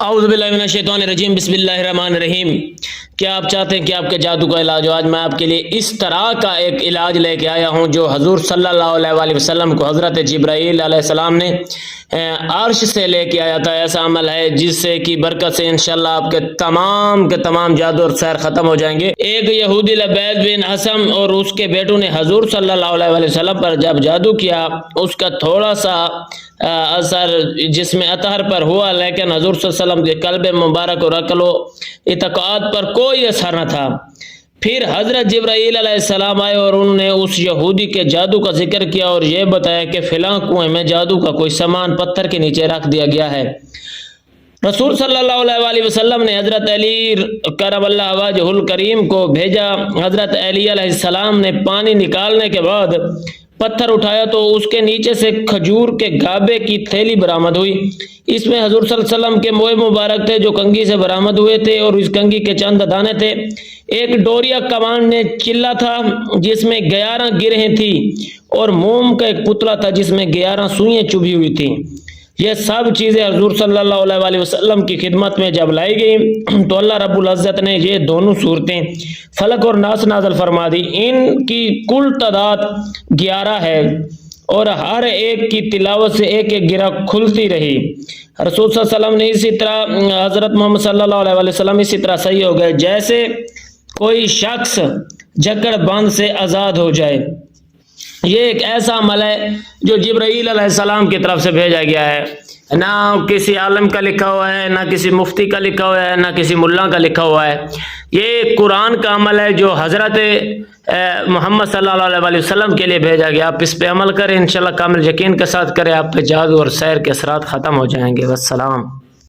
اعوذ باللہ من الشیطان الرجیم، بسم اللہ الرحمن الرحیم۔ کیا آپ چاہتے ہیں کہ آپ کے جادو کا علاج ہو؟ آج میں آپ کے لیے اس طرح کا ایک علاج لے کے آیا ہوں جو حضور صلی اللہ علیہ وآلہ وسلم کو حضرت جبرائیل علیہ السلام نے عرش سے لے کے آیا تھا۔ ایسا عمل ہے جس سے کی برکت سے انشاءاللہ آپ کے تمام جادو اور سحر ختم ہو جائیں گے۔ ایک یہودی لبید بن حسم اور اس کے بیٹوں نے حضور صلی اللہ علیہ وآلہ وسلم پر جب جادو کیا، اس کا تھوڑا سا اثر جسم اطہر پر ہوا، لیکن حضور صلی اللہ علیہ وسلم کے قلب مبارک اور عقل و اعتقاد پر کوئی اثر نہ تھا۔ پھر حضرت جبرائیل علیہ السلام آئے اور انہوں نے اس یہودی کے جادو کا ذکر کیا اور یہ بتایا کہ فلاں کنویں میں جادو کا کوئی سامان پتھر کے نیچے رکھ دیا گیا ہے۔ رسول صلی اللہ علیہ وآلہ وسلم نے حضرت علی کرم اللہ وجہ الکریم کو بھیجا۔ حضرت علی علیہ السلام نے پانی نکالنے کے بعد پتھر اٹھایا تو اس کے نیچے سے کھجور کے گابے کی تھیلی برآمد ہوئی۔ اس میں حضور صلی اللہ علیہ وسلم کے موئے مبارک تھے جو کنگھی سے برآمد ہوئے تھے، اور اس کنگھی کے چند دانے تھے۔ ایک ڈوریا کمان نے چلا تھا جس میں 11 گرہیں تھی، اور موم کا ایک پتلا تھا جس میں 11 سوئیں چبھی ہوئی تھیں۔ یہ سب چیزیں حضور صلی اللہ علیہ وآلہ وسلم کی خدمت میں جب لائی گئی تو اللہ رب العزت نے یہ دونوں صورتیں فلق اور ناس نازل فرما دی۔ ان کی کل تعداد 11 ہے، اور ہر ایک کی تلاوت سے ایک ایک گرہ کھلتی رہی۔ رسول صلی اللہ علیہ وسلم نے اسی طرح حضرت محمد صلی اللہ علیہ وسلم اسی طرح صحیح ہو گئے جیسے کوئی شخص جکڑ بند سے آزاد ہو جائے۔ یہ ایک ایسا عمل ہے جو جبرائیل علیہ السلام کی طرف سے بھیجا گیا ہے، نہ کسی عالم کا لکھا ہوا ہے، نہ کسی مفتی کا لکھا ہوا ہے، نہ کسی ملا کا لکھا ہوا ہے۔ یہ قرآن کا عمل ہے جو حضرت محمد صلی اللہ علیہ وسلم کے لیے بھیجا گیا۔ آپ اس پہ عمل کریں، انشاءاللہ کامل یقین کے ساتھ کریں، آپ پہ جادو اور سحر کے اثرات ختم ہو جائیں گے۔ والسلام۔